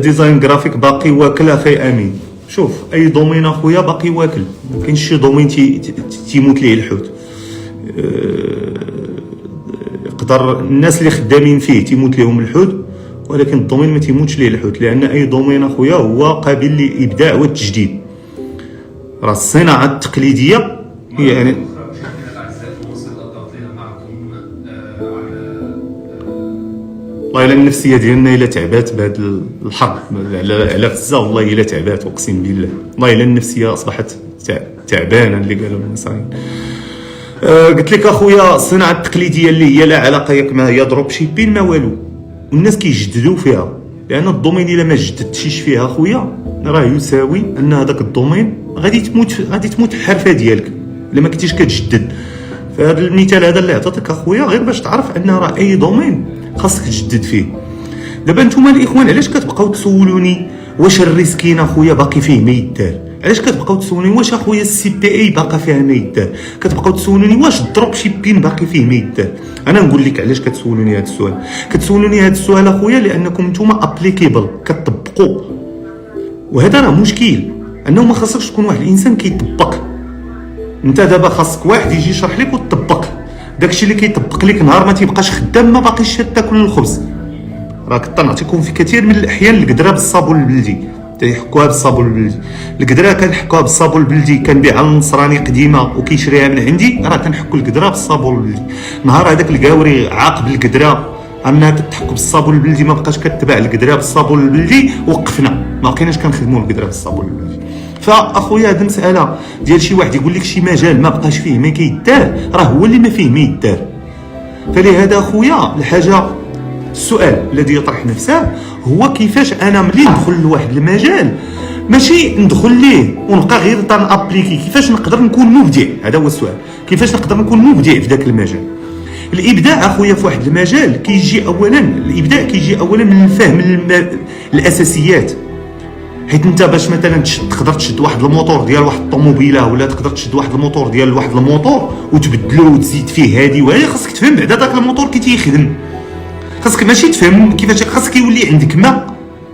ديزاين جرافيك باقي واكل اخي امين. شوف اي دومين اخويا باقي واكل، ما كاينش شي دومين تيموت ليه الحوت. يقدر الناس اللي خدامين فيه تيموت ليهم الحوت، ولكن الدومين ما تيموتش ليه الحوت، لان اي دومين اخويا هو قابل للابداع والتجديد. راه الصناعه التقليديه يعني والله الا النفسيه ديالنا الا تعبات بهذا الحرب على غزه، والله الا تعبات اقسم بالله، والله الا النفسيه اصبحت تعبانه اللي قالوا المصريين. قلت لك اخويا الصناعه التقليديه اللي هي لا علاقه ياك ما هي دروب شيبين ما والو، والناس كيجددوا فيها، لان الدومين الا ما جددتيش فيها اخويا راه يساوي ان هذاك الدومين غادي تموت الحرفه ديالك الا ما كنتيش كتجدد. فهذا المثال هذا اللي عطيتك اخويا غير باش تعرف ان راه اي دومين خاصك تجدد فيه. دابا نتوما الاخوان علاش كتبقاو تسولوني واش الريسكين اخويا باقي فيه ما يدار؟ علاش كتبقاو تسولوني واش اخويا السي بي اي باقا فيها ما يدار؟ كتبقاو تسولوني واش الدروب شيبين باقي فيه ما يدار؟ انا نقول لك علاش كتسولوني هذا السؤال. كتسولوني هذا السؤال اخويا لانكم نتوما ابليكيبل كتطبقوا، وهذا راه مشكل، انه ما خاصكش تكون واحد الانسان كيطبق. انت دابا خاصك واحد يجي يشرح لك وتطبق. داكشي اللي كيطبق لك نهار ما تيبقاش خدام ما باقيش تاكل الخبز. راه كنعطيكم في كثير من الاحيان القدره بالصابون البلدي تيحكوها بالصابون البلدي. القدره كنحكوها بالصابون البلدي كنبيعها النصراني قديمه وكيشريها من عندي، راه كنحكوا القدره بالصابون البلدي. نهار هذاك القاوري عاقب القدره انها كتحك بالصابون البلدي ما بقاش كتباع القدره بالصابون البلدي، وقفنا ما بقيناش كنخدموا القدره بالصابون البلدي. فاخويا هذه مساله ديال شي واحد يقول لك شي مجال ما بقاش فيه ما كيدار، راه هو اللي ما فيه ما يدار. فلهذا اخويا السؤال الذي يطرح نفسه هو كيفاش انا ملي ندخل لواحد المجال ماشي ندخل ليه ونبقى غير تنابليكي، كيفاش نقدر نكون مبدع؟ هذا هو السؤال، كيفاش نقدر نكون مبدع في ذاك المجال. الابداع اخويا في واحد المجال الابداع كيجي اولا من الفهم الاساسيات. حيت انت باش مثلا تقدر تشد واحد الموتور ديال واحد الطوموبيله، ولا تقدر تشد واحد الموتور ديال واحد الموتور وتبدلو وتزيد فيه هادي وهي، خاصك تفهم بعدا داك الموتور كي تيخدم. خاصك ماشي تفهم كيفاش، خاصك يولي عندك ما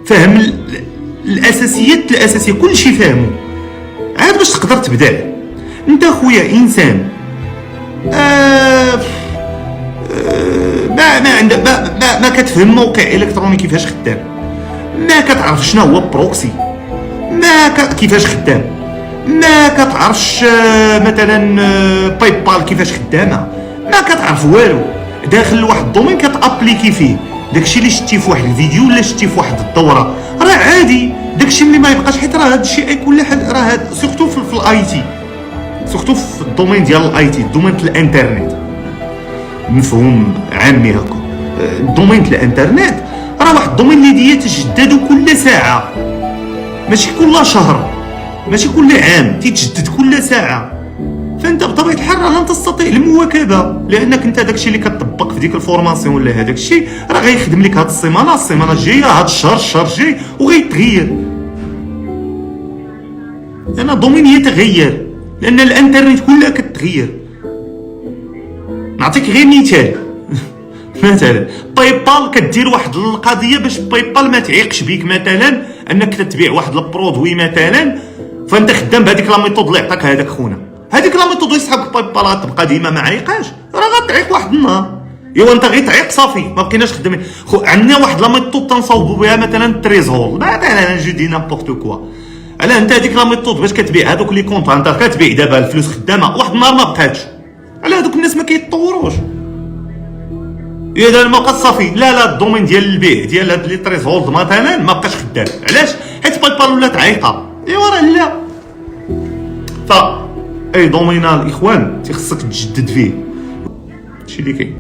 فهم الاساسيات كلشي فاهمو عاد باش تقدر تبدع. انت خويا انسان ما كتفهم موقع الكتروني كيفاش خدام، ما كتعرف شنو هو بروكسي، كيفاش خدام، ما كتعرفش مثلا باي بال كيفاش خدامه، ما كتعرف والو. داخل لواحد الدومين كتابليكي فيه داكشي اللي شتي في واحد الفيديو ولا شتي في واحد الدوره، راه عادي داكشي اللي ما يبقاش. حيت راه هادشي كل حد راه سورتو في الاي تي، سورتو في الدومين ديال الاي تي، الدومين ديال الانترنت، مفهوم عامي هكا. الدومين ديال الانترنت راه واحد الدومين اللي يتجدد كل ساعه، ماشي كل شهر، ماشي كل عام، تيتجدد كل ساعه. فانت بطبيعه الحال لن تستطيع المواكبه، لانك انت داكشي اللي كتطبق في ديك الفورماسيون ولا هذاك الشيء راه غيخدم لك هاد السيمانه الجايه، هاد الشهر الجاي، وغيتغير. لان الدومين يتغير، لان الانترنت كلها كتغير. نعطيك غير مثال مثلا باي بال كدير واحد القضيه باش باي بال ما تعيقش بيك، مثلا انك تبيع واحد البرودوي مثلا، فانت خدام بهذيك لا ميثود اللي عطاك هذاك خونا، هذيك لا ميثود يسحبك باي بال غتبقى ديما ما عيقاش، راه غتعيق واحد النهار. ايوا انت غير تعيق صافي ما بقيناش خدامين. عندنا واحد لا ميثود تنصاوبوا بها مثلا التريزول، مثلا جو دي نامبورت كوا. علاه انت هذيك لا ميثود باش كتبيع هذوك لي كونط، انت كتبيع دابا الفلوس خدامه، واحد النهار ما بقاتش، على هذوك الناس ما كيتطوروش. اذا ما بقاش صافي، لا الدومين ديال البيع ديال هاد لي تريزولد مثلا ما بقاش خدام. علاش؟ حيت باي بال ولات عايقه. ايوا راه لا. اي دومين الاخوان تيخصك تجدد فيه، هادشي اللي كاين.